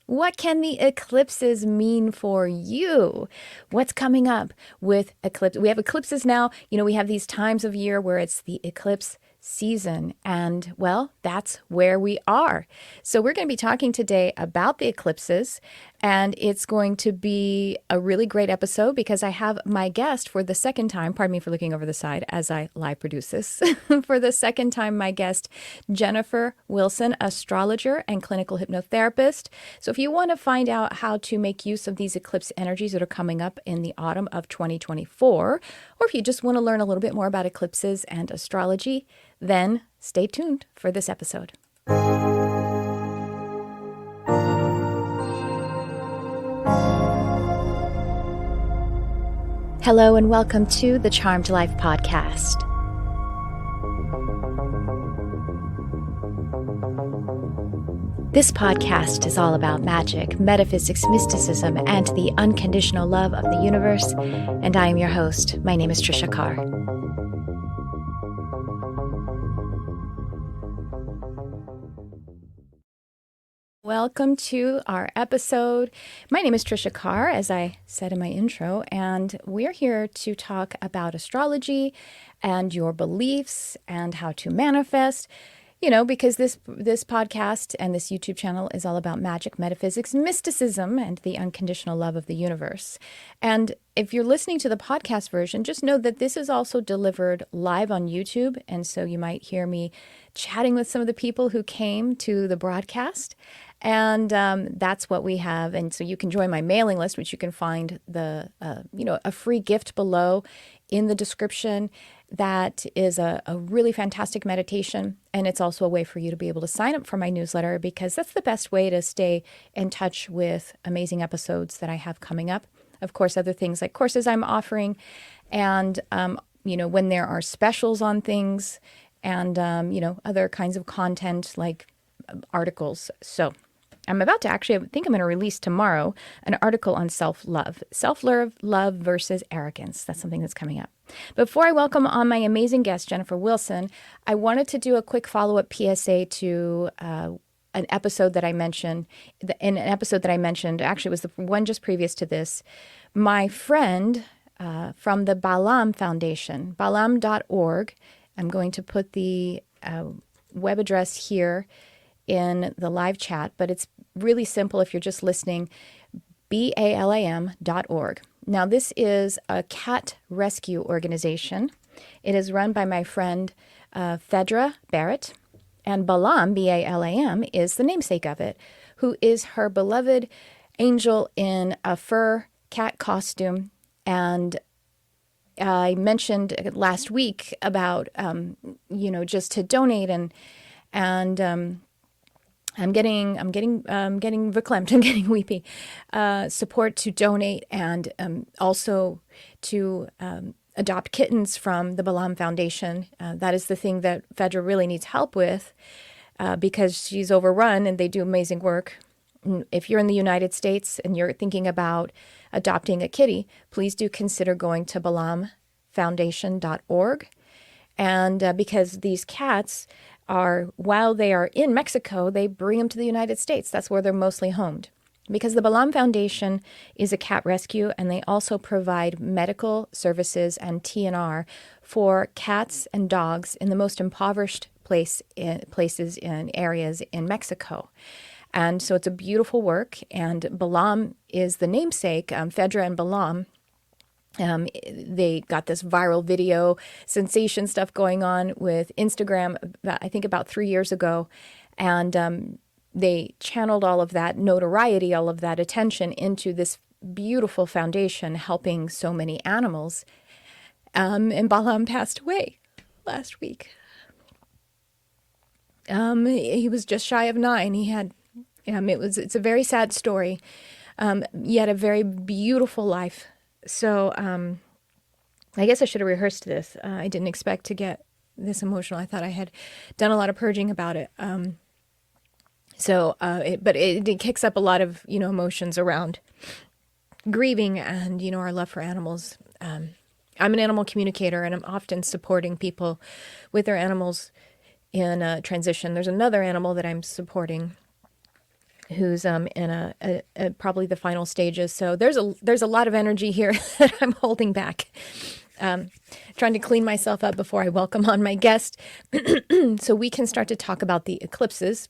What can the eclipses mean for you? What's coming up with eclipse? We have eclipses now. We have these times of year where it's the eclipse season. And well, that's where we are. So we're going to be talking today about the eclipses. And it's going to be a really great episode because I have my guest for the second time. Pardon me for looking over the side as I live produce this. For the second time, my guest, Jennifer Wilson, astrologer and clinical hypnotherapist. So if you want to find out how to make use of these eclipse energies that are coming up in the autumn of 2024, or if you just want to learn a little bit more about eclipses and astrology, then stay tuned for this episode. Hello and welcome to the Charmed Life podcast. This podcast is all about magic, metaphysics, mysticism, and the unconditional love of the universe. And I am your host. My name is Tricia Carr. Welcome to our episode. My name is Tricia Carr, as I said in my intro, and we're here to talk about astrology and your beliefs and how to manifest. Because this podcast and this YouTube channel is all about magic, metaphysics, mysticism, and the unconditional love of the universe. And if you're listening to the podcast version, just know that this is also delivered live on YouTube. And so you might hear me chatting with some of the people who came to the broadcast. And that's what we have. And so you can join my mailing list, which you can find a free gift below in the description. That is a really fantastic meditation. And it's also a way for you to be able to sign up for my newsletter because that's the best way to stay in touch with amazing episodes that I have coming up. Of course, other things like courses I'm offering and, when there are specials on things and, other kinds of content like articles. So I'm about to I think I'm going to release tomorrow an article on self-love versus arrogance. That's something that's coming up. Before I welcome on my amazing guest, Jennifer Wilson, I wanted to do a quick follow-up PSA to an episode that I mentioned. In an episode that I mentioned, actually it was the one just previous to this, my friend from the Balaam Foundation, balaam.org. I'm going to put the web address here in the live chat, but it's really simple if you're just listening, BALAM.org. Now, this is a cat rescue organization. It is run by my friend Phaedra Barrett, and Balaam, BALAM, is the namesake of it, who is her beloved angel in a fur cat costume. And I mentioned last week about, just to donate and I'm getting verklempt. I'm getting weepy. Support to donate and also to adopt kittens from the Balaam Foundation. That is the thing that Phaedra really needs help with because she's overrun and they do amazing work. If you're in the United States and you're thinking about adopting a kitty, please do consider going to balaamfoundation.org. And because these cats while they are in Mexico, they bring them to the United States. That's where they're mostly homed. Because the Balaam Foundation is a cat rescue, and they also provide medical services and TNR for cats and dogs in the most impoverished places in areas in Mexico. And so it's a beautiful work, and Balaam is the namesake, Phaedra and Balaam. They got this viral video sensation stuff going on with Instagram, I think about 3 years ago. And they channeled all of that notoriety, all of that attention into this beautiful foundation helping so many animals. And Balaam passed away last week. He was just shy of 9. He had, it's a very sad story. He had a very beautiful life. So I guess I should have rehearsed this. I didn't expect to get this emotional. I thought I had done a lot of purging about it. But it kicks up a lot of, emotions around grieving and, our love for animals. I'm an animal communicator, and I'm often supporting people with their animals in transition. There's another animal that I'm supporting who's in a probably the final stages. So there's a lot of energy here that I'm holding back. Trying to clean myself up before I welcome on my guest, so we can start to talk about the eclipses.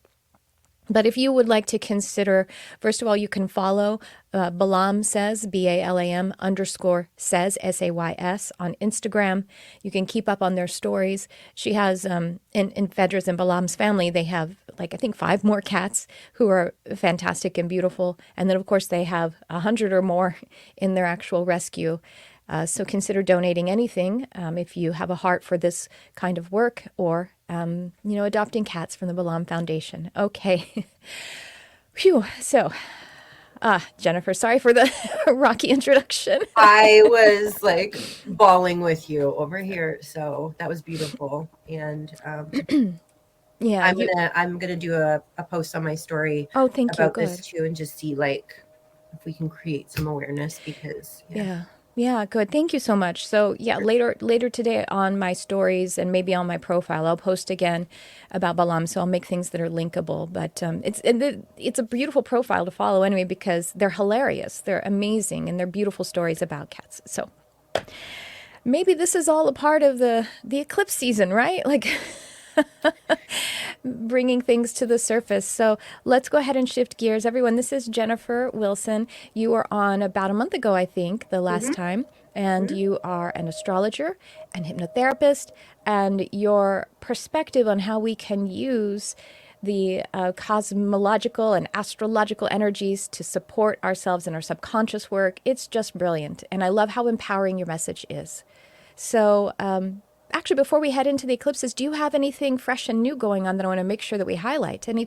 But if you would like to consider, first of all, you can follow Balam Says, BALAM _says, SAYS, on Instagram. You can keep up on their stories. She has, in Phaedra's and Balam's family, they have, like, I think 5 more cats who are fantastic and beautiful. And then, of course, they have 100 or more in their actual rescue. So consider donating anything if you have a heart for this kind of work, or adopting cats from the Balam Foundation. Okay. Phew. So, Jennifer, sorry for the rocky introduction. I was like bawling with you over here, so that was beautiful. And yeah, I'm gonna do a post on my story about this too, and just see like if we can create some awareness, because Yeah, good. Thank you so much. So yeah, later today on my stories and maybe on my profile, I'll post again about Balam. So I'll make things that are linkable. But it's a beautiful profile to follow anyway, because they're hilarious, they're amazing, and they're beautiful stories about cats. So maybe this is all a part of the eclipse season, right? Like bringing things to the surface. So let's go ahead and shift gears. Everyone, this is Jennifer Wilson. You were on about a month ago, I think, the last time. And you are an astrologer and hypnotherapist. And your perspective on how we can use the cosmological and astrological energies to support ourselves in our subconscious work, it's just brilliant. And I love how empowering your message is. So, actually, before we head into the eclipses, do you have anything fresh and new going on that I want to make sure that we highlight? Any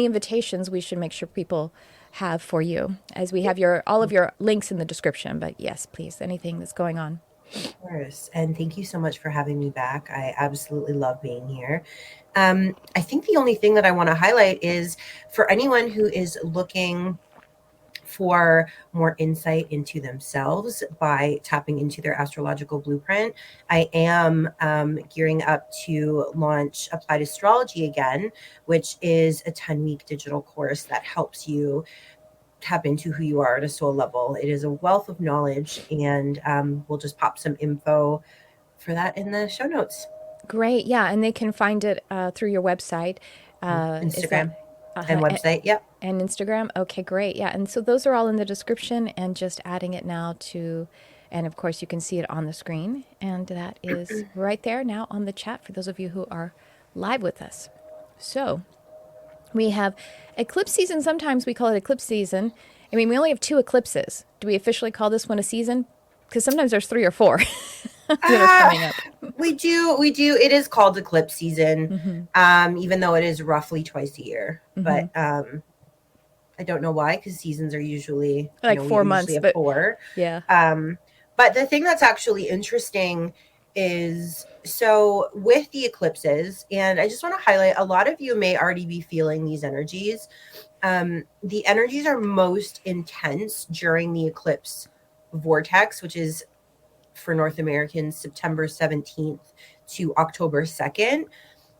invitations we should make sure people have for you, as we have all of your links in the description? But yes, please, anything that's going on. Of course. And thank you so much for having me back. I absolutely love being here. I think the only thing that I want to highlight is for anyone who is looking for more insight into themselves by tapping into their astrological blueprint. I am gearing up to launch Applied Astrology again, which is a 10-week digital course that helps you tap into who you are at a soul level. It is a wealth of knowledge, and we'll just pop some info for that in the show notes. Great. Yeah. And they can find it through your website. Instagram and website. Yep. And Instagram. Okay, great. Yeah. And so those are all in the description, and just adding it now to, and of course you can see it on the screen, and that is right there now on the chat for those of you who are live with us. So we have eclipse season. Sometimes we call it eclipse season. I mean, we only have 2 eclipses. Do we officially call this one a season? Because sometimes there's 3 or 4 that are coming up. We do. It is called eclipse season, even though it is roughly twice a year. But I don't know why, because seasons are usually like 4 months. But 4. Yeah. But the thing that's actually interesting is, so with the eclipses, and I just want to highlight, a lot of you may already be feeling these energies. The energies are most intense during the eclipse vortex, which is for North Americans September 17th to October 2nd.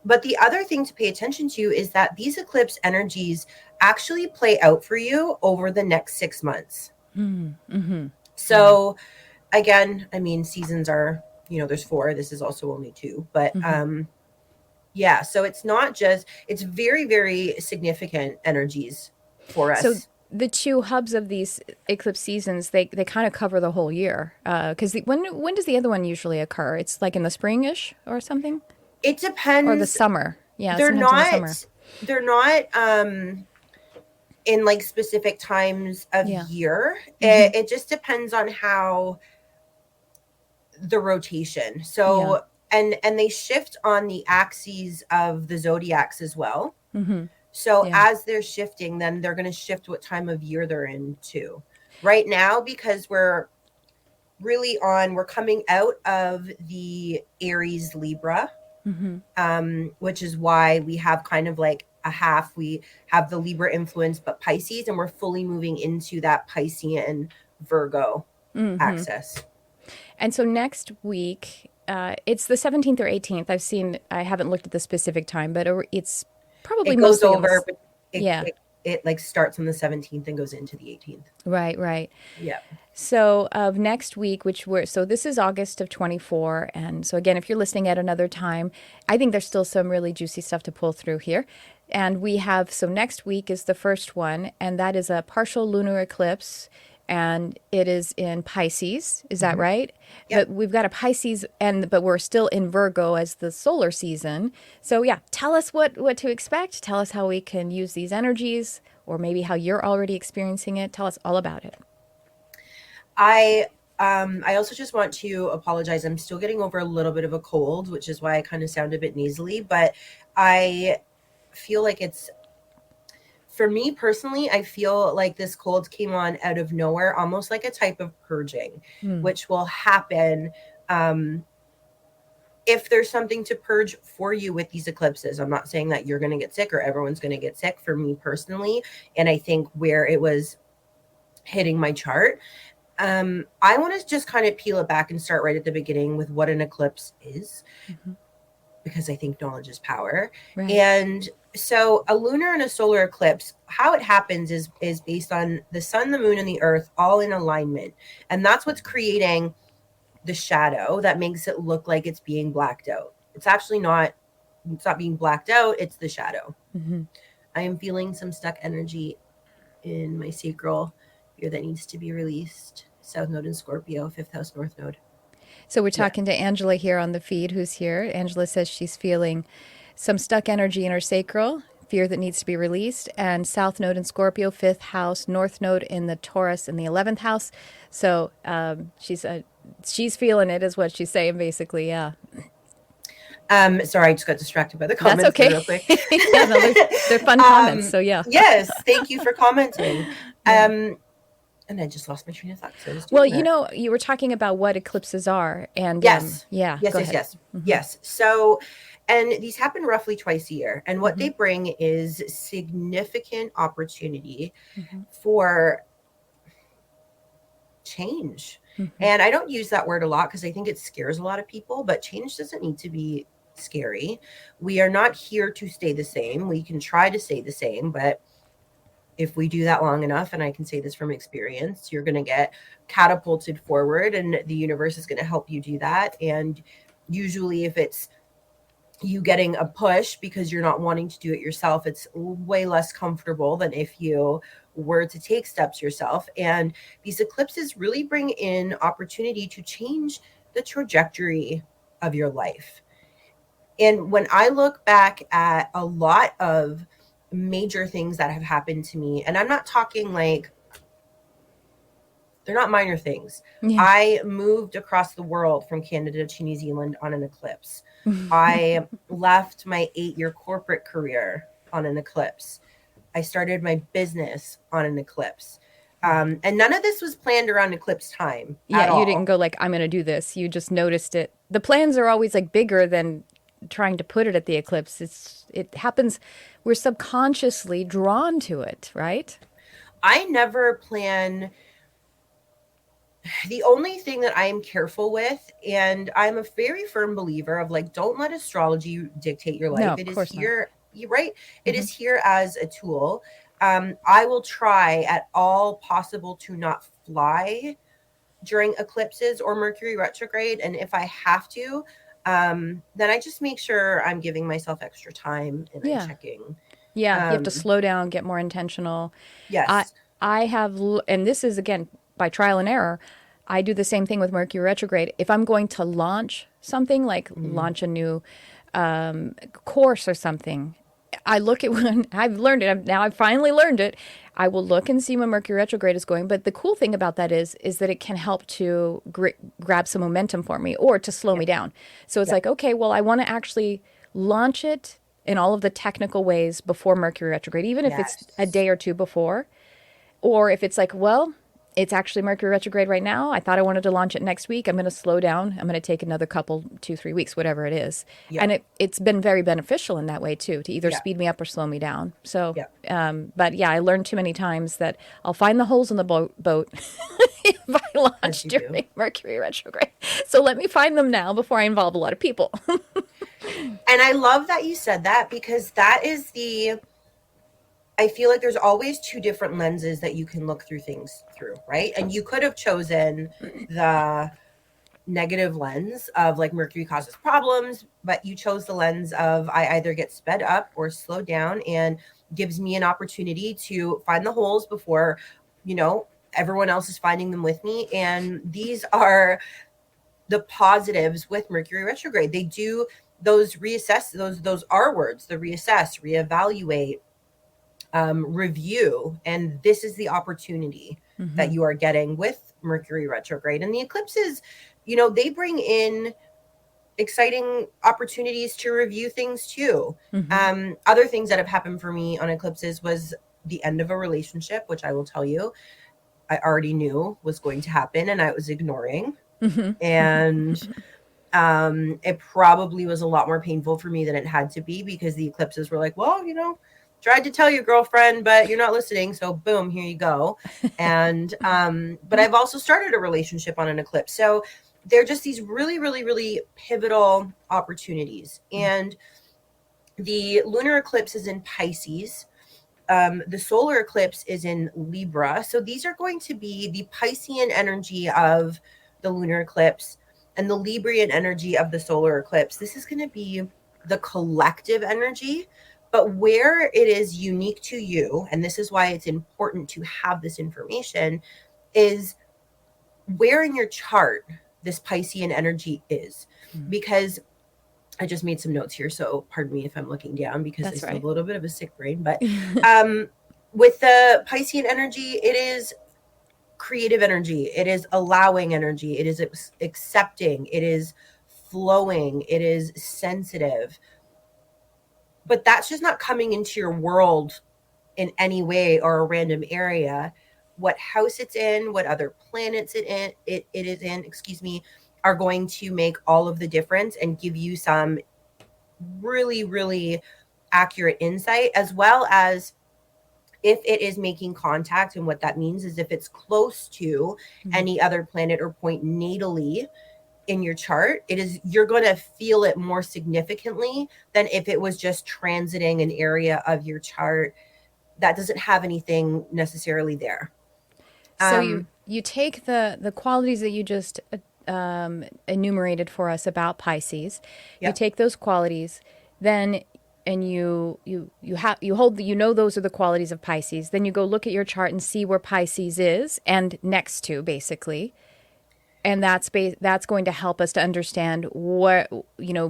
But the other thing to pay attention to is that these eclipse energies actually play out for you over the next 6 months. So again, I mean, seasons are, there's 4. This is also only 2. But yeah, so it's not just, it's very, very significant energies for us. So the 2 hubs of these eclipse seasons, they kind of cover the whole year. Because when does the other one usually occur? It's like in the spring-ish or something? It depends. Or the summer. Yeah, they're not. In the summer. They're not in like specific times of year. It just depends on how the rotation. So and they shift on the axes of the zodiacs as well. So as they're shifting, then they're going to shift what time of year they're in too. Right now, because we're coming out of the Aries Libra, which is why we have kind of like a half. We have the Libra influence, but Pisces, and we're fully moving into that Piscean Virgo axis. And so next week, it's the 17th or 18th. I haven't looked at the specific time, but it's probably it goes mostly over. It it like starts on the 17th and goes into the 18th. Right, right. Yeah. So of next week, so this is August of 24, and so again, if you're listening at another time, I think there's still some really juicy stuff to pull through here. And we have, so next week is the first one, and that is a partial lunar eclipse, and it is in Pisces. Is that Hmm. right? Yep. But we've got a Pisces, but we're still in Virgo as the solar season. So yeah, tell us what to expect. Tell us how we can use these energies, or maybe how you're already experiencing it. Tell us all about it. I I also just want to apologize. I'm still getting over a little bit of a cold, which is why I kind of sound a bit nasally, but I feel like it's for me personally, I feel like this cold came on out of nowhere, almost like a type of purging, Hmm. which will happen um, if there's something to purge for you with these eclipses. I'm not saying that you're going to get sick or everyone's going to get sick. For me personally, and I think where it was hitting my chart, I want to just kind of peel it back and start right at the beginning with what an eclipse is, Hmm. because I think knowledge is power. Right. And so a lunar and a solar eclipse, how it happens is based on the sun, the moon, and the earth all in alignment. And that's what's creating the shadow that makes it look like it's being blacked out. It's actually not, it's not being blacked out, it's the shadow. Hmm. I am feeling some stuck energy in my sacral here that needs to be released. South node in Scorpio, fifth house, north node. So we're Yeah. talking to Angela here on the feed, who's here. Angela says she's feeling some stuck energy in her sacral, fear that needs to be released, and South Node in Scorpio, fifth house, North Node in the Taurus in the 11th house. So she's feeling it, is what she's saying, basically. Yeah, Sorry, I just got distracted by the that's comments there okay. real quick. Yeah, no, they're fun comments. So yeah, Yes, thank you for commenting. yeah. And I just lost my train of thought because I was Well, doing that. you were talking about what eclipses are, and Yes, yeah, yes, go yes, ahead. yes, Hmm. yes. So, and these happen roughly twice a year. And what Hmm. they bring is significant opportunity Hmm. for change. Hmm. And I don't use that word a lot because I think it scares a lot of people, but change doesn't need to be scary. We are not here to stay the same. We can try to stay the same, but if we do that long enough, and I can say this from experience, you're going to get catapulted forward and the universe is going to help you do that. And usually, if it's you getting a push because you're not wanting to do it yourself, it's way less comfortable than if you were to take steps yourself. And these eclipses really bring in opportunity to change the trajectory of your life. And when I look back at a lot of major things that have happened to me, and I'm not talking like they're not minor things. Yeah. I moved across the world from Canada to New Zealand on an eclipse. I left my 8-year corporate career on an eclipse. I started my business on an eclipse. And none of this was planned around eclipse time Yeah, at you didn't all. go like, I'm going to do this. You just noticed it. The plans are always like bigger than trying to put it at the eclipse. It happens. We're subconsciously drawn to it, right? I never plan. The only thing that I am careful with, and I'm a very firm believer of like, don't let astrology dictate your No, life. of It is course not. here, you're right? It Hmm. is here as a tool. I will try at all possible to not fly during eclipses or Mercury retrograde. And if I have to, then I just make sure I'm giving myself extra time and I'm Yeah. checking. Yeah. You have to Um, slow down, get more intentional. I yes. I have, and this is again by trial and error. I do the same thing with Mercury retrograde. If I'm going to launch something, like Mm, launch a new course or something, I look at when I've learned it. Now I've finally learned it. I will look and see when Mercury retrograde is going. But the cool thing about that is that it can help to grab some momentum for me or to slow me yep. down. So it's Yep. like, okay, well, I want to actually launch it in all of the technical ways before Mercury retrograde, even if it's a Yes. day or two before. Or if it's like, well, it's actually Mercury retrograde right now. I thought I wanted to launch it next week. I'm going to slow down. I'm going to take another couple, 2, 3 weeks, whatever it is. And Yep. it's been very beneficial in that way too, to either Yep. speed me up or slow me down. So, Yep. but yeah, I learned too many times that I'll find the holes in the boat if I As launch you do. during Mercury retrograde. So let me find them now before I involve a lot of people. And I love that you said that because that is the I feel like there's always two different lenses that you can look through things through, right? And you could have chosen the negative lens of like Mercury causes problems, but you chose the lens of I either get sped up or slowed down and gives me an opportunity to find the holes before, everyone else is finding them with me. And these are the positives with Mercury retrograde. They do those reassess, those R words, the reassess, reevaluate, review, and this is the opportunity that you are getting with Mercury retrograde. And the eclipses, they bring in exciting opportunities to review things too. Other things that have happened for me on eclipses was the end of a relationship, which I will tell you I already knew was going to happen and I was ignoring. And it probably was a lot more painful for me than it had to be, because the eclipses were like, well, tried to tell you, girlfriend, but you're not listening, so boom, here you go. And but I've also started a relationship on an eclipse, so they're just these really, really, really pivotal opportunities. And the lunar eclipse is in Pisces. The solar eclipse is in Libra. So these are going to be the Piscean energy of the lunar eclipse and the Librian energy of the solar eclipse. This is going to be the collective energy, but where it is unique to you, and this is why it's important to have this information, is where in your chart this Piscean energy is. Because I just made some notes here, so pardon me if I'm looking down, because I still have a little bit of a sick brain. But with the Piscean energy, it is creative energy. It is allowing energy. It is accepting. It is flowing. It is sensitive. But that's just not coming into your world in any way or a random area. What house it's in, what other planets it is in, excuse me, are going to make all of the difference and give you some really, really accurate insight, as well as if it is making contact. And what that means is if it's close to any other planet or point natally in your chart, you're going to feel it more significantly than if it was just transiting an area of your chart that doesn't have anything necessarily there. So you take the qualities that you just enumerated for us about Pisces. You Yep. take those qualities, then and you those are the qualities of Pisces. Then you go look at your chart and see where Pisces is and next to, basically. And that's going to help us to understand what,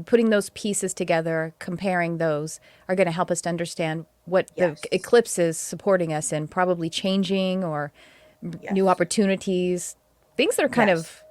putting those pieces together, comparing those, are going to help us to understand what the eclipse is supporting us in, probably changing or new opportunities, things that are kind of,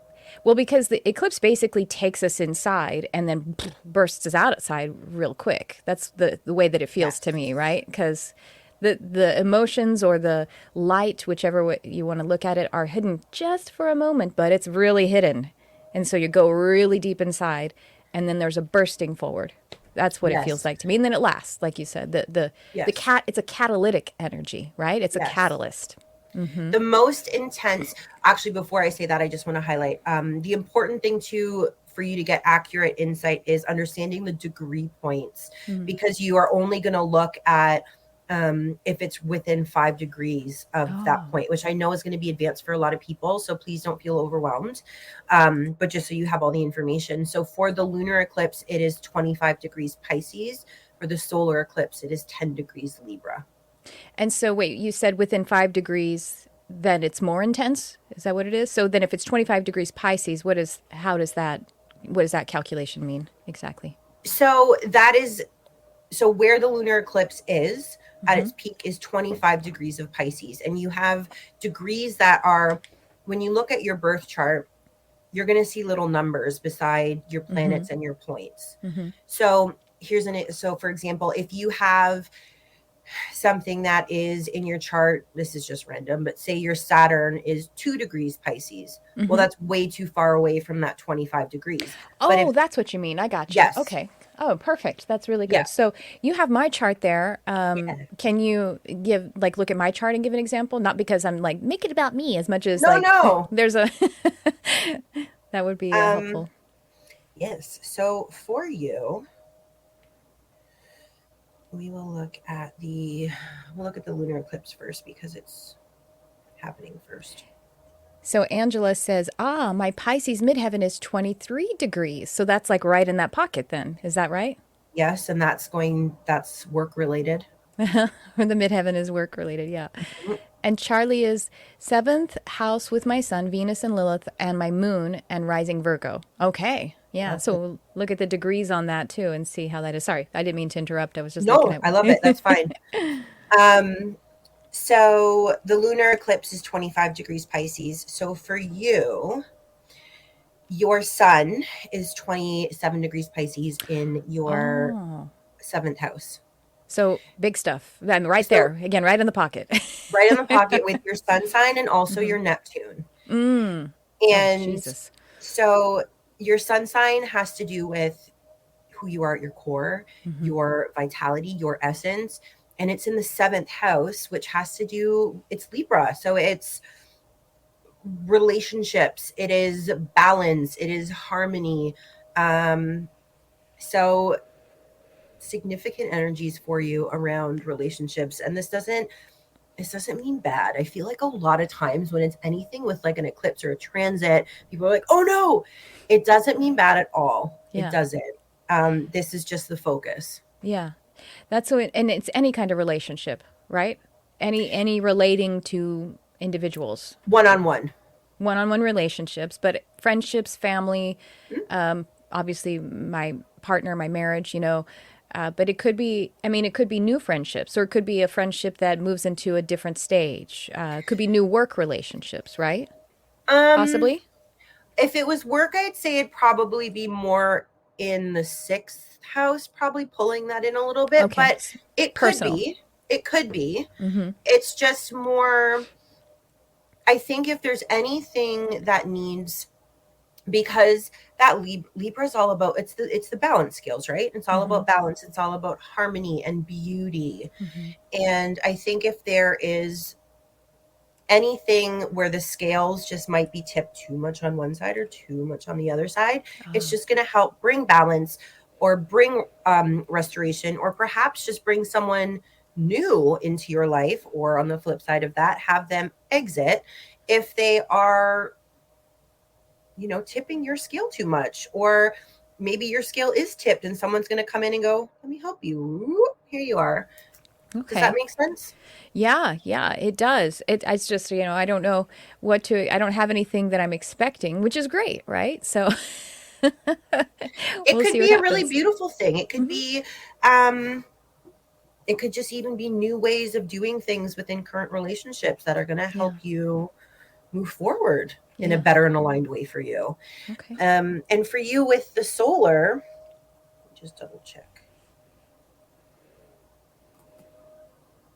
well, because the eclipse basically takes us inside and then bursts us outside real quick. That's the way that it feels to me, right? Because the emotions or the light, whichever way you want to look at it, are hidden just for a moment, but it's really hidden. And so you go really deep inside, and then there's a bursting forward. That's what it feels like to me. And then it lasts, like you said. It's a catalytic energy, right? It's a catalyst. The most intense, actually, before I say that, I just want to highlight the important thing for you to get accurate insight is understanding the degree points, because you are only going to look at if it's within 5 degrees of that point, which I know is going to be advanced for a lot of people. So please don't feel overwhelmed. But just so you have all the information. So for the lunar eclipse, it is 25 degrees Pisces. For the solar eclipse, it is 10 degrees Libra. And so, wait, you said within 5 degrees, then it's more intense? Is that what it is? So then if it's 25 degrees Pisces, what does that calculation mean exactly? So where the lunar eclipse is at its peak is 25 degrees of Pisces. And you have degrees that are, when you look at your birth chart, you're going to see little numbers beside your planets and your points. So so for example, if you have something that is in your chart, this is just random, but say your Saturn is 2 degrees Pisces. Well, that's way too far away from that 25 degrees. Oh, that's what you mean. I got you. Yes. Okay. Oh, perfect. That's really good. Yeah. So you have my chart there. Can you look at my chart and give an example? Not because I'm like, make it about me, as much as No. there's a, that would be helpful. Yes. So for you, we will look at the lunar eclipse first because it's happening first. So Angela says, my Pisces midheaven is 23 degrees. So that's like right in that pocket then. Is that right? Yes, and that's work related. Or the midheaven is work related. Yeah. Mhm. And Charlie is seventh house with my sun, Venus and Lilith, and my moon and rising Virgo. Okay. Yeah. That's it. So look at the degrees on that too and see how that is. Sorry, I didn't mean to interrupt. I was just looking No, I love it. That's at. fine. Um, so the lunar eclipse is 25 degrees Pisces. So for you, your sun is 27 degrees Pisces in your Oh. seventh house. So big stuff. Then right So there, again, right in the pocket. right in the pocket with your sun sign and also Mm-hmm. your Neptune. Mm. Oh, And Jesus. so your sun sign has to do with who you are at your core, Mm-hmm. your vitality, your essence. And it's in the seventh house, which has to do, it's Libra. So it's relationships, it is balance, it is harmony. So significant energies for you around relationships. And this doesn't mean bad. I feel like a lot of times when it's anything with like an eclipse or a transit, people are like, oh no, it doesn't mean bad at all. It Yeah. doesn't. This is just the focus. Yeah. That's so, and it's any kind of relationship, right? Any relating to individuals, One on one. one-on-one relationships, but friendships, family, obviously my partner, my marriage, but it could be, I mean, it could be new friendships, or it could be a friendship that moves into a different stage. It could be new work relationships, right? Um, Possibly. if it was work, I'd say it'd probably be more in the sixth house, probably pulling that in a little bit, Okay. but it could Personal. be. It could be. Mm-hmm. It's just more, I think if there's anything that needs, because that Libra is all about, it's the balance skills, right? It's all Mm-hmm. about balance. It's all about harmony and beauty. Mm-hmm. And I think if there is anything where the scales just might be tipped too much on one side or too much on the other side, it's Ah, just going to help bring balance or bring restoration, or perhaps just bring someone new into your life, or on the flip side of that, have them exit if they are, tipping your scale too much, or maybe your scale is tipped and someone's going to come in and go, let me help you. Here you are. Does that okay. make sense? Yeah, yeah, it does. It's just, I don't know I don't have anything that I'm expecting, which is great, right? So It we'll could see what be a really happens. beautiful thing. It could Hmm. be it could just even be new ways of doing things within current relationships that are going to Yeah, help you move forward in a yeah. better and aligned way for you. Okay. And for you with the solar, just double check.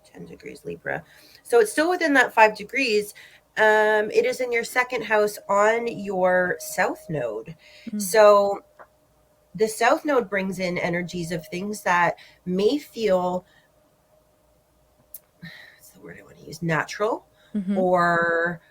10 degrees Libra. So it's still within that 5 degrees. It is in your second house on your south node. Mm. So the south node brings in energies of things that may feel, what's the word I want to use, natural, Mm-hmm. or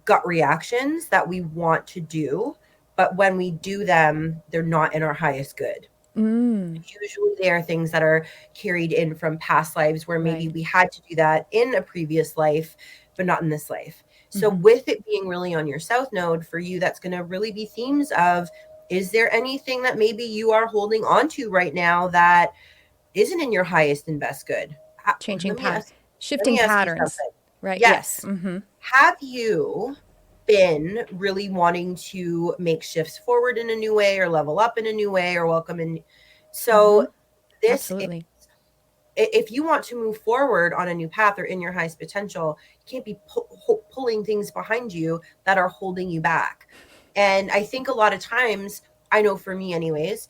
gut reactions that we want to do. But when we do them, they're not in our highest good. Mm. Usually they are things that are carried in from past lives where maybe Right. we had to do that in a previous life, but not in this life. So Mm-hmm. with it being really on your south node for you, that's going to really be themes of, is there anything that maybe you are holding on to right now that isn't in your highest and best good? Changing Let me pattern, ask let shifting me ask you patterns, something. right? Yes. Yes. Mm-hmm. Have you been really wanting to make shifts forward in a new way, or level up in a new way, or welcome in? Mm-hmm. So this is, Absolutely. if you want to move forward on a new path or in your highest potential, you can't be pulling things behind you that are holding you back. And I think a lot of times, I know for me anyways,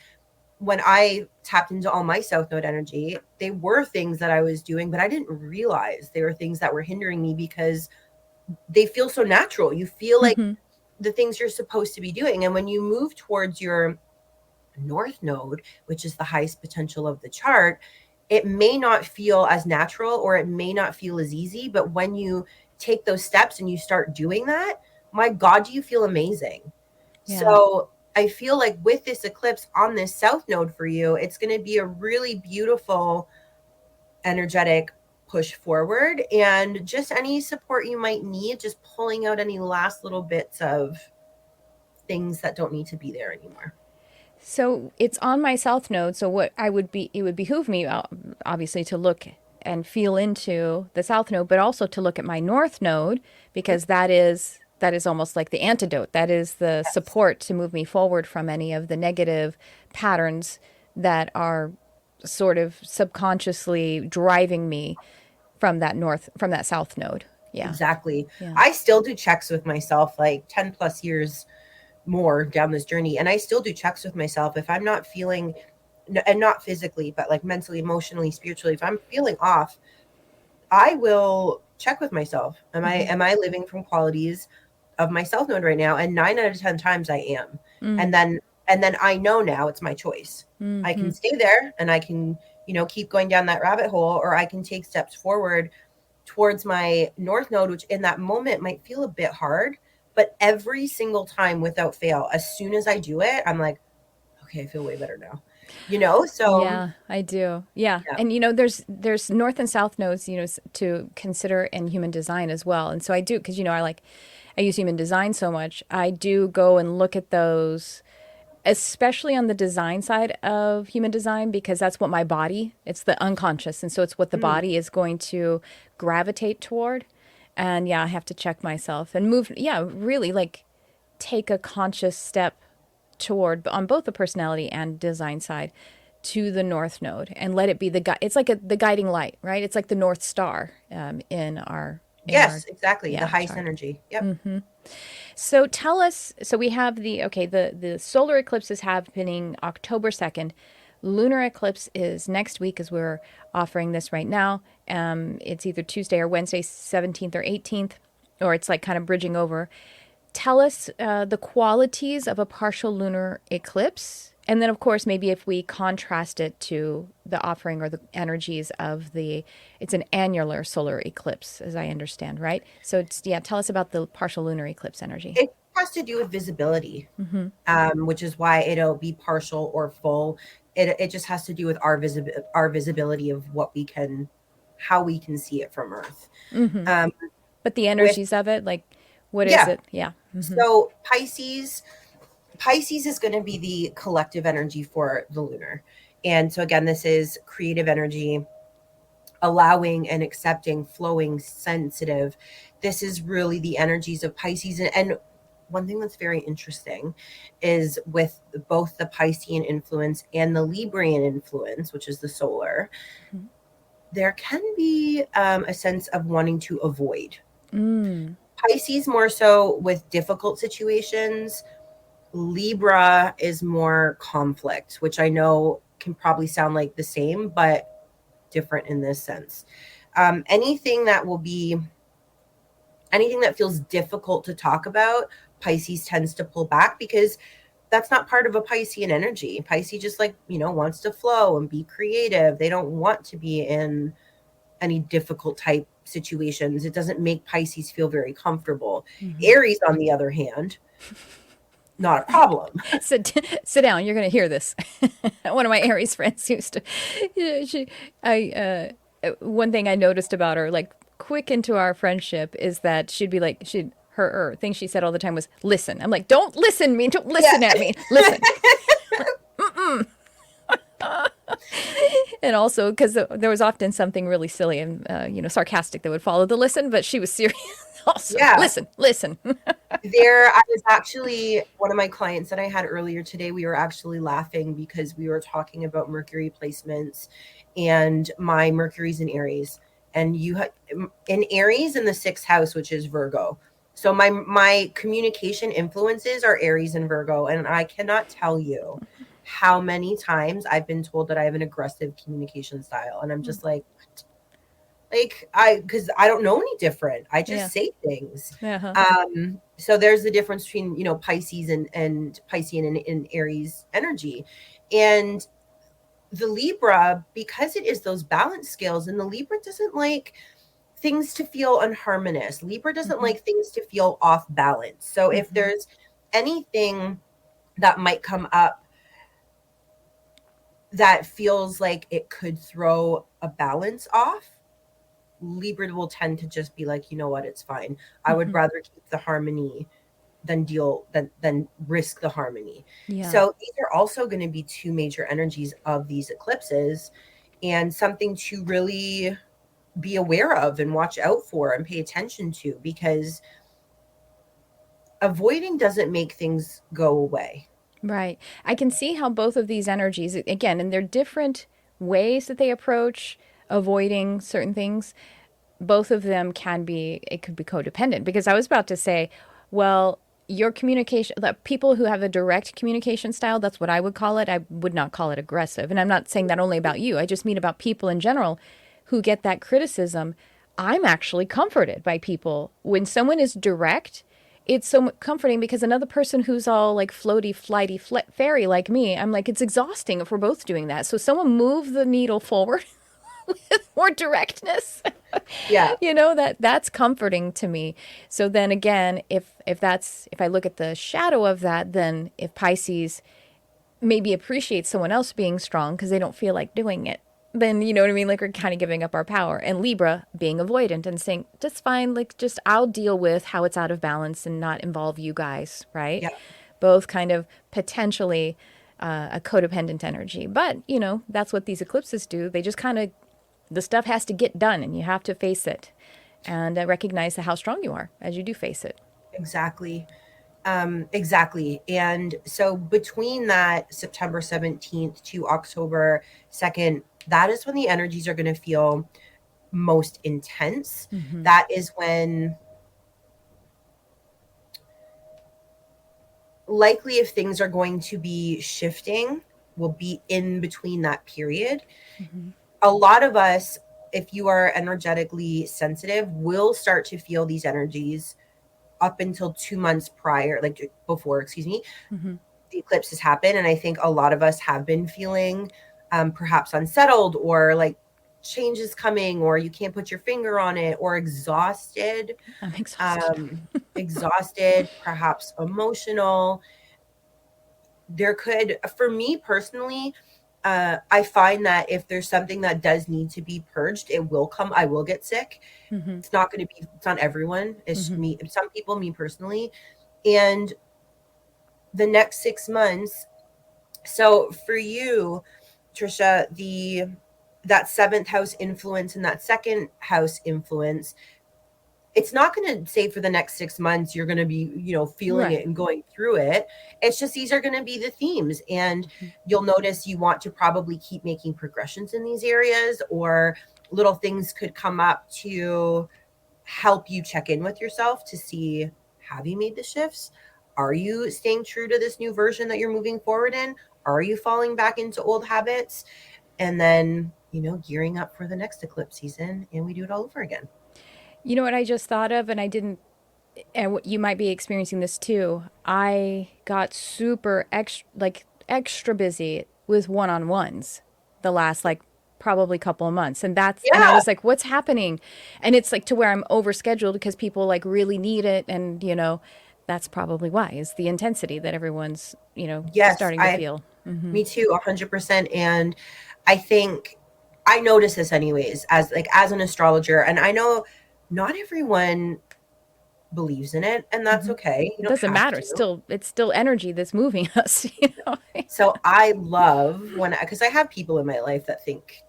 when I tapped into all my south node energy, they were things that I was doing, but I didn't realize they were things that were hindering me because they feel so natural. You feel like Mm-hmm. the things you're supposed to be doing. And when you move towards your north node, which is the highest potential of the chart, it may not feel as natural, or it may not feel as easy. But when you take those steps and you start doing that, my God, do you feel amazing? Yeah. So I feel like with this eclipse on this south node for you, it's going to be a really beautiful energetic push forward, and just any support you might need, just pulling out any last little bits of things that don't need to be there anymore. So it's on my south node. So it would behoove me, obviously, to look and feel into the south node, but also to look at my north node, because that is almost like the antidote. That is the Yes, support to move me forward from any of the negative patterns that are sort of subconsciously driving me from that south node. Yeah. exactly. Yeah. I still do checks with myself, like 10 plus years more down this journey, and I still do checks with myself if I'm not feeling, and not physically, but like mentally, emotionally, spiritually, if I'm feeling off, I will check with myself. Am I living from qualities of my south node right now? And 9 out of 10 times I am. And then I know now it's my choice. I can stay there and I can, keep going down that rabbit hole, or I can take steps forward towards my north node, which in that moment might feel a bit hard, but every single time without fail, as soon as I do it, I'm like, okay, I feel way better now. So Yeah, I do. Yeah. yeah. And there's north and south nodes, to consider in human design as well. And so I do, because I use human design so much. I do go and look at those, especially on the design side of human design, because that's what my body, it's the unconscious, and so it's what the Mm, body is going to gravitate toward. And yeah, I have to check myself and move, yeah, really like take a conscious step toward, on both the personality and design side, to the north node, and let it be the guide. It's like the guiding light, right? It's like the north star, in our yes, exactly. The yeah, highest chart. energy. Yep. So tell us. So we have the solar eclipse is happening October 2nd. Lunar eclipse is next week, as we're offering this right now. It's either Tuesday or Wednesday, 17th or 18th, or it's like kind of bridging over. Tell us the qualities of a partial lunar eclipse. And then, of course, maybe if we contrast it to the offering or the energies of it's an annular solar eclipse, as I understand, right? So, yeah, tell us about the partial lunar eclipse energy. It has to do with visibility, which is why it'll be partial or full. It just has to do with our visibility of how we can see it from Earth. Um, But the with energies of it, like, what is Yeah, it? Yeah. so Pisces is going to be the collective energy for the lunar, and so again, this is creative energy, allowing and accepting, flowing, sensitive. This is really the energies of Pisces. And one thing that's very interesting is with both the Piscean influence and the Librian influence, which is the solar, there can be a sense of wanting to avoid. Pisces more so with difficult situations. Libra is more conflict, which I know can probably sound like the same, but different in this sense. Anything that will be anything that feels difficult to talk about, Pisces tends to pull back because that's not part of a Piscean energy. Pisces just wants to flow and be creative. They don't want to be in any difficult type situations. It doesn't make Pisces feel very comfortable. Aries, on the other hand, not a problem. Sit down. You're going to hear this. One of my Aries friends used to. Yeah, one thing I noticed about her, like quick into our friendship, is that she'd be like, her thing she said all the time was, "Listen." I'm like, "Don't listen me. Don't Yeah. listen at me. Listen." And also because there was often something really silly and sarcastic that would follow the listen, but she was serious. Also, Yeah. listen, listen. I was actually, one of my clients that I had earlier today, we were actually laughing because we were talking about Mercury placements, and my Mercury's in Aries, and in Aries in the 6th house, which is Virgo. So my communication influences are Aries and Virgo, and I cannot tell you how many times I've been told that I have an aggressive communication style, and I'm just because I don't know any different. I just Yeah. say things. Uh-huh. So there's the difference between Pisces and Piscean and Aries energy, and the Libra, because it is those balance scales, and the Libra doesn't like things to feel unharmonious. Libra doesn't like things to feel off balance. So if there's anything that might come up that feels like it could throw a balance off, Libra will tend to just be like, you know what, it's fine. I would Hmm. rather keep the harmony than risk the harmony. Yeah. So these are also going to be two major energies of these eclipses, and something to really be aware of and watch out for and pay attention to, because avoiding doesn't make things go away. Right. I can see how both of these energies, again, in their different ways that they approach avoiding certain things, both of them can be, it could be codependent. Because I was about to say, well, your communication, the people who have a direct communication style, that's what I would call it. I would not call it aggressive. And I'm not saying that only about you. I just mean about people in general who get that criticism. I'm actually comforted by people. When someone is direct, it's so comforting, because another person who's all like floaty, flighty, fairy like me, I'm like, it's exhausting if we're both doing that. So someone move the needle forward with more directness. Yeah, That's comforting to me. So then again, if I look at the shadow of that, then if Pisces maybe appreciates someone else being strong because they don't feel like doing it, then you know what I mean? Like we're kind of giving up our power. And Libra being avoidant and saying, just fine, like just I'll deal with how it's out of balance and not involve you guys, right? yeah, Both kind of potentially a codependent energy. But, that's what these eclipses do. They just kind of, the stuff has to get done and you have to face it and recognize how strong you are as you do face it. exactly. Exactly. And so between that September 17th to October 2nd, that is when the energies are going to feel most intense. Mm-hmm. That is when, likely, if things are going to be shifting, will be in between that period. Mm-hmm. A lot of us, if you are energetically sensitive, will start to feel these energies up until 2 months prior, like before, excuse me, Mm-hmm. the eclipses happen. And I think a lot of us have been feeling perhaps unsettled, or like change is coming, or you can't put your finger on it, or exhausted, I'm exhausted. um, exhausted, perhaps emotional. There could, for me personally, I find that if there's something that does need to be purged, it will come. I will get sick. Mm-hmm. It's not going to be, it's not everyone. It's Mm-hmm. me, some people, me personally. And the next 6 months, so for you, Tricia, the that seventh house influence and that second house influence, it's not going to say for the next 6 months you're going to be, feeling Right. it and going through it. It's just these are going to be the themes, and Mm-hmm. you'll notice you want to probably keep making progressions in these areas, or little things could come up to help you check in with yourself to see, have you made the shifts? Are you staying true to this new version that you're moving forward in? Are you falling back into old habits? And then, gearing up for the next eclipse season, and we do it all over again. You know what I just thought of, and I didn't, and you might be experiencing this too. I got super extra busy with one-on-ones the last like probably couple of months, and I Yeah. was like, what's happening? And it's like to where I'm overscheduled because people like really need it, and that's probably why, is the intensity that everyone's Yes, starting to feel. Mm-hmm. me too, 100%. And I think I notice this anyways, as an astrologer, and I know not everyone believes in it, and that's Mm-hmm. okay. You It don't doesn't have matter. to. It's still energy that's moving us. So I love when, because I have people in my life that think,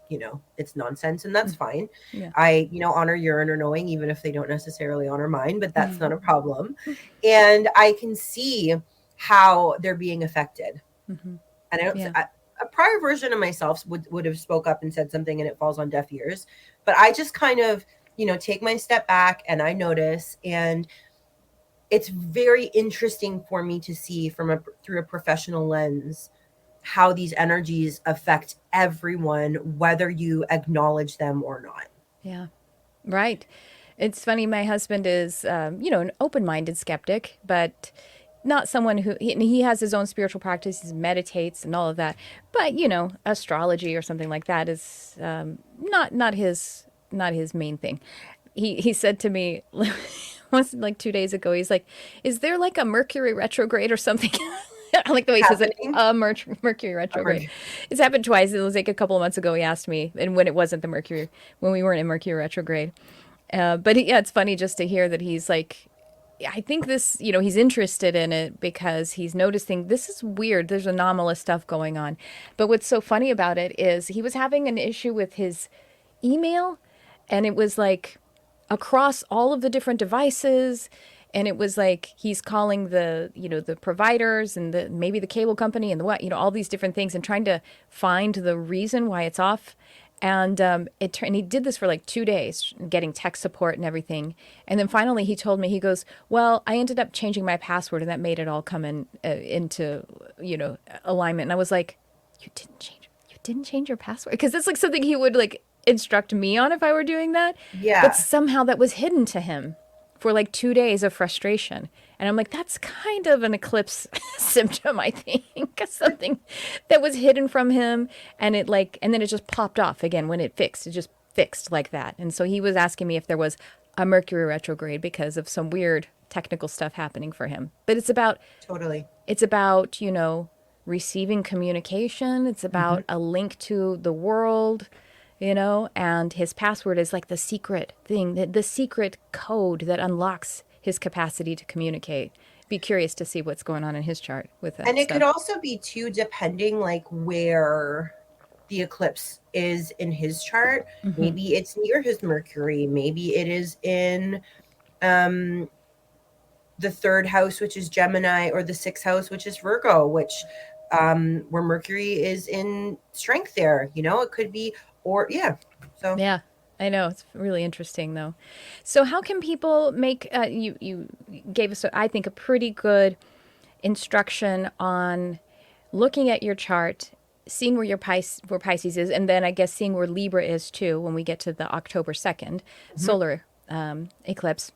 it's nonsense, and that's fine. Yeah. I, honor your inner knowing, even if they don't necessarily honor mine, but that's not a Mm-hmm. problem. And I can see how they're being affected. Mm-hmm. And I don't, Yeah. a prior version of myself would have spoke up and said something, and it falls on deaf ears. But I just kind of, take my step back, and I notice, and it's very interesting for me to see through a professional lens how these energies affect everyone, whether you acknowledge them or not. Yeah. Right. It's funny. My husband is, an open-minded skeptic, but not someone he has his own spiritual practice. He meditates and all of that. But astrology or something like that is not his main thing. He said to me once, like 2 days ago, he's like, "Is there like a Mercury retrograde or something I like the way he says it, happening. a Mercury retrograde. It's happened twice. It was like a couple of months ago he asked me, and when it wasn't the Mercury, when we weren't in Mercury retrograde. But it's funny just to hear that he's like, I think this, he's interested in it because he's noticing this is weird. There's anomalous stuff going on. But what's so funny about it is he was having an issue with his email, and it was like across all of the different devices. And it was like he's calling the providers and maybe the cable company and all these different things and trying to find the reason why it's off. And and he did this for like 2 days, getting tech support and everything. And then finally, he told me, he goes, "Well, I ended up changing my password, and that made it all come into alignment." And I was like, You didn't change your password?" Because it's like something he would like instruct me on if I were doing that. But Yeah. somehow that was hidden to him for like 2 days of frustration. And I'm like, that's kind of an eclipse symptom, I think. Something that was hidden from him. And then it just popped off again when it fixed. It just fixed like that. And so he was asking me if there was a Mercury retrograde because of some weird technical stuff happening for him. But Totally. it's about, receiving communication. It's Hmm. about a link to the world, and his password is like the secret thing, the secret code that unlocks his capacity to communicate. Be curious to see what's going on in his chart with that And it could stuff. also be too, depending like where the eclipse is in his chart. Maybe it's near his Mercury. Maybe it is in um the third house, which is Gemini, or the sixth house, which is Virgo, which where Mercury is in strength there. It could be, or yeah. So Yeah, I know. It's really interesting, though. So, how can people make you gave us, I think, a pretty good instruction on looking at your chart, seeing where where Pisces is, and then I guess seeing where Libra is too when we get to the October 2nd mhm. solar eclipse,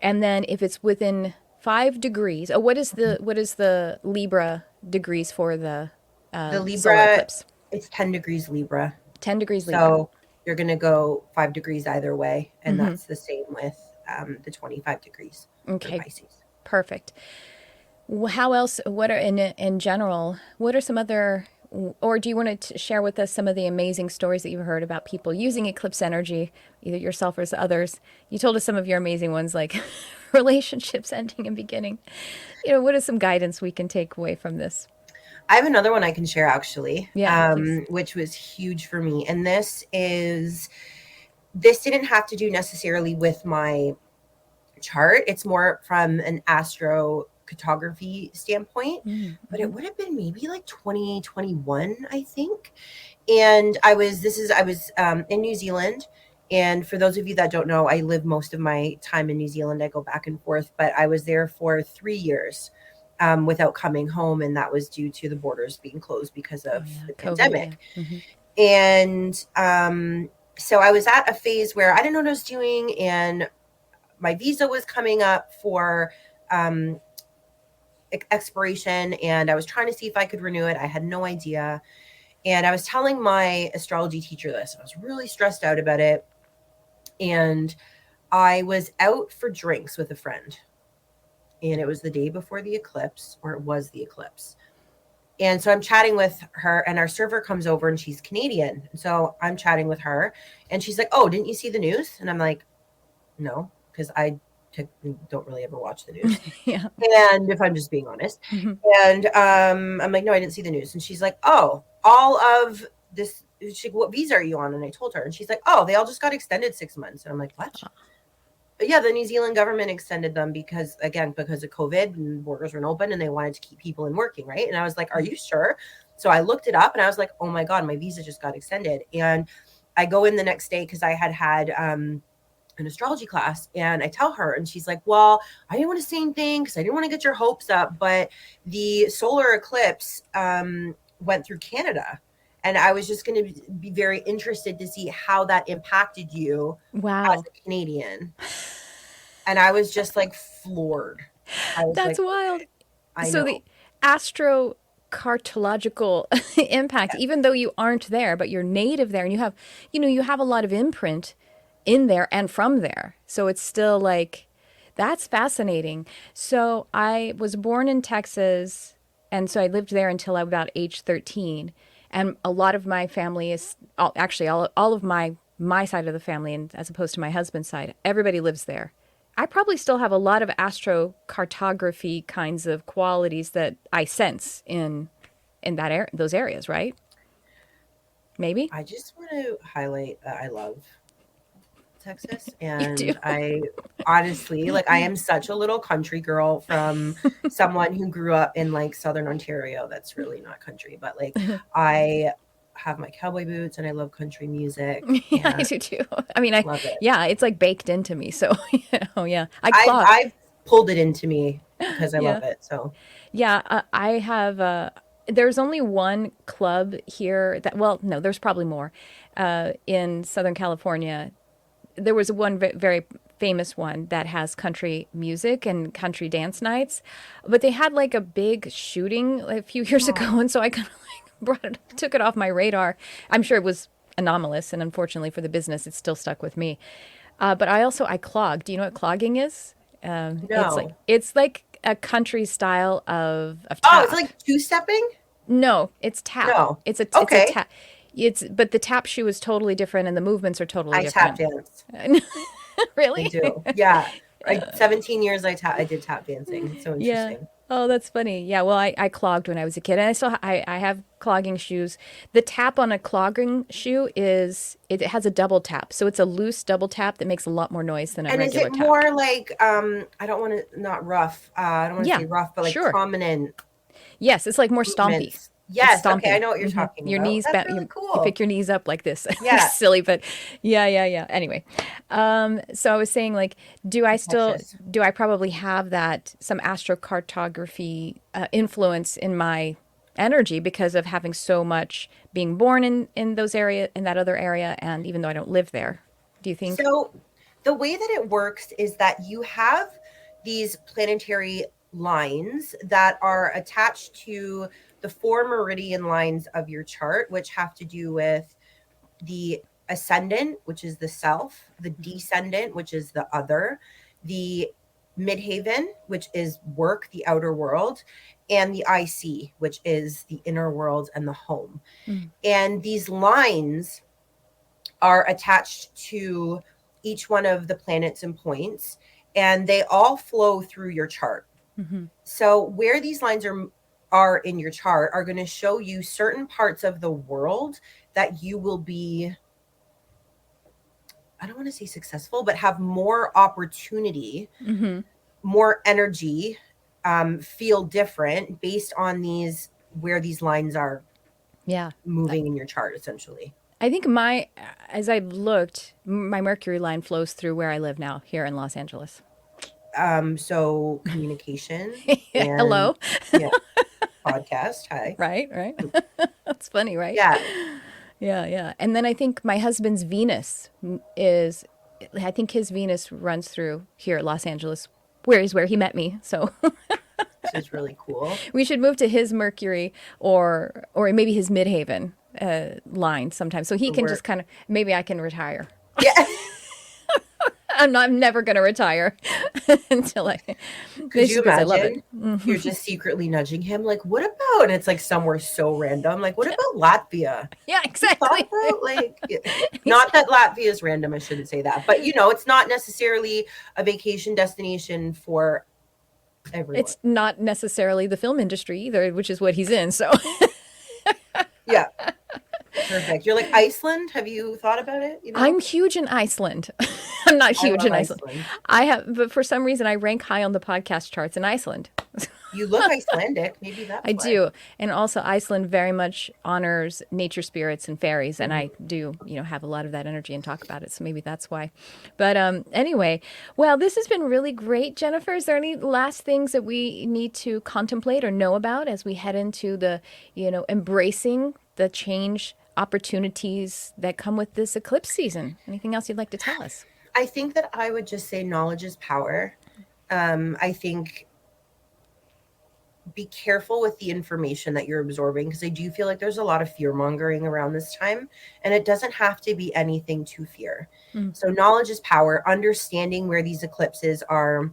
and then if it's within 5 degrees. Oh, what is the Libra degrees for the The solar Libra, eclipse? it's 10 degrees Libra. 10 degrees Libra. So you're going to go 5 degrees either way. And that's the same with the 25 degrees for Okay, Pisces. perfect. How else? What are in general? What are some other? Or do you want to share with us some of the amazing stories that you've heard about people using eclipse energy, either yourself or others? You told us some of your amazing ones, like relationships ending and beginning. What is some guidance we can take away from this? I have another one I can share actually, Yeah, please. which was huge for me. And this didn't have to do necessarily with my chart. It's more from an astrocartography standpoint, but Mm-hmm. it would have been maybe like 2021, I think. And I was in New Zealand. And for those of you that don't know, I live most of my time in New Zealand. I go back and forth, but I was there for 3 years without coming home, and that was due to the borders being closed because Oh of yeah, the COVID. Yeah. pandemic. Mm-hmm. And so I was at a phase where I didn't know what I was doing, and my visa was coming up for um, expiration, and I was trying to see if I could renew it. I had no idea. And I was telling my astrology teacher this. I was really stressed out about it. And I was out for drinks with a friend. And it was the day before the eclipse, or it was the eclipse. And so I'm chatting with her, and our server comes over, and she's Canadian. So I'm chatting with her, and she's like, "Oh, didn't you see the news?" And I'm like, "No," because I don't really ever watch the news. Yeah. And if I'm just being honest, Mm-hmm. and I'm like, "No, I didn't see the news." And she's like, "Oh, all of this." She, "What visa are you on?" And I told her, and she's like, "Oh, they all just got extended 6 months." And I'm like, "What?" But yeah, the New Zealand government extended them because, again, because of COVID and borders weren't open, and they wanted to keep people in working, right? And I was like, "Are you sure?" So I looked it up, and I was like, "Oh my god, my visa just got extended." And I go in the next day because I had an astrology class, and I tell her, and she's like, "Well, I didn't want to say anything because I didn't want to get your hopes up, but the solar eclipse went through Canada, and I was just going to be very interested to see how that impacted you as Wow, a Canadian." And I was just like floored. I was that's like, wild. "Okay, I So know." the astrocartological impact, Yeah. even though you aren't there, but you're native there, and you have a lot of imprint in there and from there. So it's still like that's fascinating. So I was born in Texas. And so I lived there until I was about age 13. And a lot of my family is actually all of my side of the family, and as opposed to my husband's side, everybody lives there. I probably still have a lot of astrocartography kinds of qualities that I sense in those areas, right? Maybe I just want to highlight that I love Texas. you do. And I honestly, like, I am such a little country girl from someone who grew up in like Southern Ontario. That's really not country, but like, I have my cowboy boots and I love country music Yeah, I and do too. I mean, I love it. yeah, it's like baked into me. So, yeah, I I've, clock. I've pulled it into me because I Yeah, love it. So, yeah. I have. There's only one club here that. Well, no, there's probably more. In Southern California, there was one very famous one that has country music and country dance nights, but they had like a big shooting a few years ago, and so I kind of like took it off my radar. I'm sure it was anomalous, and unfortunately for the business, it's still stuck with me. But I clog. Do you know what clogging is? no. It's like a country style of Oh, it's tap. like two stepping? No, it's tap. No. It's a Okay. tap. It's but the tap shoe is totally different, and the movements are totally I tap different. dance. I Really? do. Yeah. 17 years I did tap dancing. It's so Yeah. interesting. Oh, that's funny. Yeah. Well, I clogged when I was a kid, and I have clogging shoes. The tap on a clogging shoe is it has a double tap, so it's a loose double tap that makes a lot more noise than a And is regular it tap. more like I don't want to not rough. I don't want to Yeah. say rough, but like Sure. prominent Yes, it's like more stompy. movements. It's Yes, okay, I stompy. know what you're talking Your about. knees That's bent. really You cool. pick your knees up like this. Yeah, Silly, but yeah. Anyway, so I was saying, like, Texas. do I probably have that some astrocartography influence in my energy because of having so much being born in those area in that other area, and even though I don't live there, do you think? So the way that it works is that you have these planetary lines that are attached to the four meridian lines of your chart, which have to do with the ascendant, which is the self, the descendant, which is the other, the midhaven, which is work, the outer world, and the IC, which is the inner world and the home. Mm. And these lines are attached to each one of the planets and points, and they all flow through your chart. Mm-hmm. So where these lines are in your chart are going to show you certain parts of the world that you will be, I don't want to say successful, but have more opportunity, Mm-hmm. more energy, feel different based on these where these lines are Yeah. moving in your chart essentially. I think as I've looked, my Mercury line flows through where I live now, here in Los Angeles. So communication and Hello. yeah, podcast. Hi. Right. That's funny, right? Yeah. Yeah. And then I think my husband's Venus is, I think his Venus runs through here, Los Angeles, where he met me. So This is really cool. we should move to his Mercury or maybe his Midhaven line sometime, so he So can we're just kind of maybe I can retire. yeah. I'm never going to retire until I. Could It's you just because I love it. imagine you're just secretly nudging him like, what about, and it's like somewhere so random, like what about Latvia? Yeah, You thought exactly. about like not that Latvia is random, I shouldn't say that, but it's not necessarily a vacation destination for everyone. It's not necessarily the film industry either, which is what he's in. So Yeah. Perfect. You're like Iceland. Have you thought about it? I'm huge in Iceland. I'm not I huge love in Iceland. Iceland. But for some reason, I rank high on the podcast charts in Iceland. You look Icelandic. Maybe that's I why. do. And also, Iceland very much honors nature spirits and fairies. And I Mhm. do, have a lot of that energy and talk about it. So maybe that's why. But anyway, well, this has been really great, Jennifer. Is there any last things that we need to contemplate or know about as we head into the, embracing the change opportunities that come with this eclipse season? Anything else you'd like to tell us? I think that I would just say knowledge is power. I think be careful with the information that you're absorbing because I do feel like there's a lot of fear mongering around this time, and it doesn't have to be anything to fear. Mm. So, knowledge is power, understanding where these eclipses are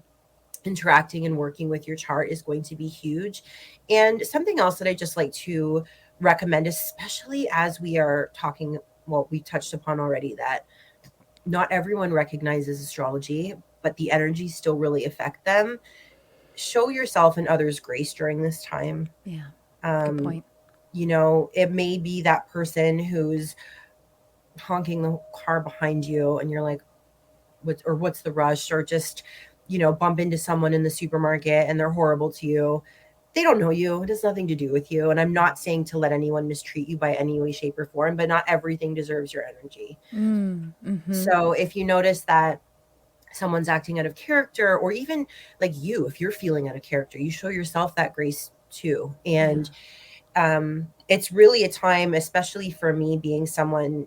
interacting and working with your chart is going to be huge. And something else that I just like to recommend, especially as we are talking, well, we touched upon already that not everyone recognizes astrology, but the energies still really affect them. Show yourself and others grace during this time. Yeah. Good Um, point. it may be that person who's honking the car behind you and you're like, what's the rush? Or just, bump into someone in the supermarket and they're horrible to you. They don't know you. It has nothing to do with you. And I'm not saying to let anyone mistreat you by any way, shape, or form, but not everything deserves your energy. Mm-hmm. So if you notice that someone's acting out of character, or even like you, if you're feeling out of character, you show yourself that grace too. Yeah. And it's really a time, especially for me being someone,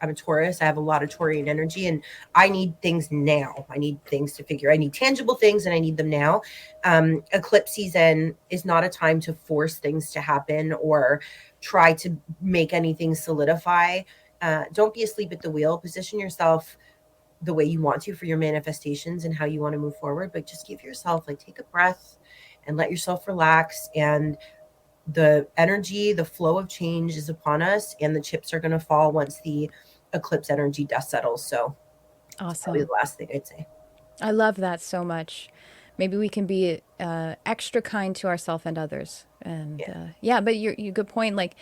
I'm a Taurus. I have a lot of Taurian energy, and I need things now. I need things to figure. I need tangible things, and I need them now. Eclipse season is not a time to force things to happen or try to make anything solidify. Don't be asleep at the wheel. Position yourself the way you want to for your manifestations and how you want to move forward. But just give yourself, like, take a breath and let yourself relax. And the energy, the flow of change is upon us, and the chips are going to fall once the eclipse energy dust settles. So that's probably Awesome. the last thing I'd say. I love that so much. Maybe we can be extra kind to ourselves and others. And Yeah. yeah, but you good point. Like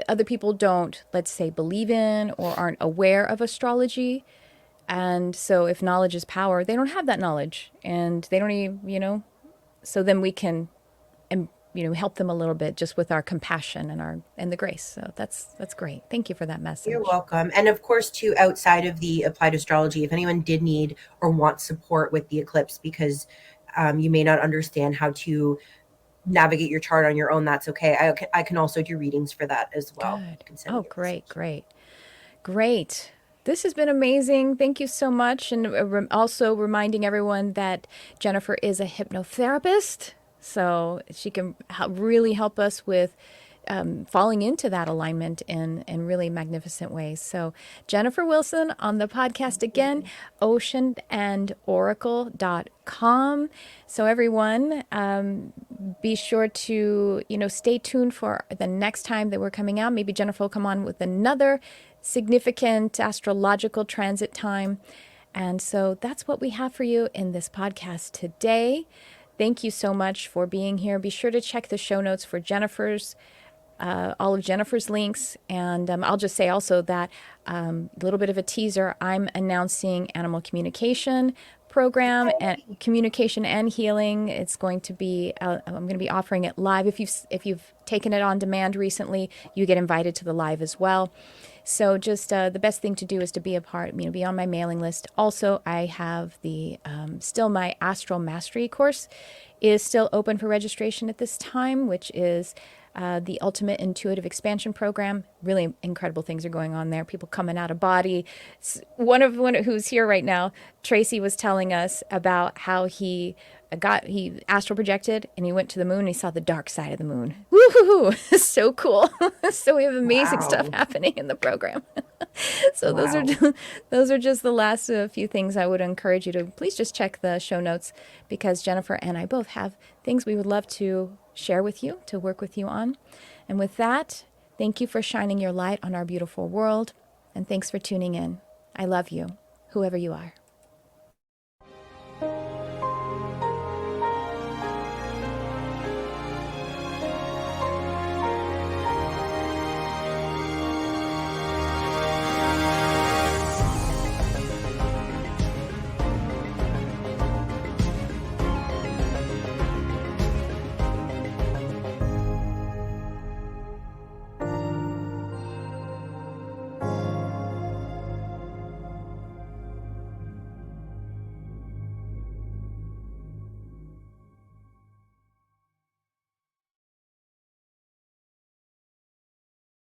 other people don't, let's say, believe in or aren't aware of astrology. And so if knowledge is power, they don't have that knowledge and they don't even, so then we can, help them a little bit just with our compassion and the grace. So that's great. Thank you for that You're message. welcome. And of course, too, outside of the applied astrology, if anyone did need or want support with the eclipse because you may not understand how to navigate your chart on your own, that's okay. I can also do readings for that as well. Good. I can send Oh, you a great, message. great. Great. This has been amazing. Thank you so much. And also reminding everyone that Jennifer is a hypnotherapist. So she can really help us with falling into that alignment in really magnificent ways. So, Jennifer Wilson on the podcast again, oceanandoracle.com. So, everyone, be sure to, stay tuned for the next time that we're coming out. Maybe Jennifer will come on with another significant astrological transit time. And so that's what we have for you in this podcast today. Thank you so much for being here. Be sure to check the show notes for all of Jennifer's links. And I'll just say also that a little bit of a teaser, I'm announcing animal communication program and communication and healing. It's going to be I'm going to be offering it live. If you've taken it on demand recently, you get invited to the live as well. So just the best thing to do is to be a part, be on my mailing list. Also, I have the still my Astral Mastery course is still open for registration at this time, which is the Ultimate Intuitive Expansion Program. Really incredible things are going on there. People coming out of body. One who's here right now, Tracy, was telling us about how he astral projected and he went to the moon and he saw the dark side of the moon. Woohoo! So cool. So we have amazing stuff Wow. happening in the program. So Wow. those are just the last few things I would encourage you to please just check the show notes because Jennifer and I both have things we would love to share with you, to work with you on. And with that, thank you for shining your light on our beautiful world, and thanks for tuning in. I love you, whoever you are.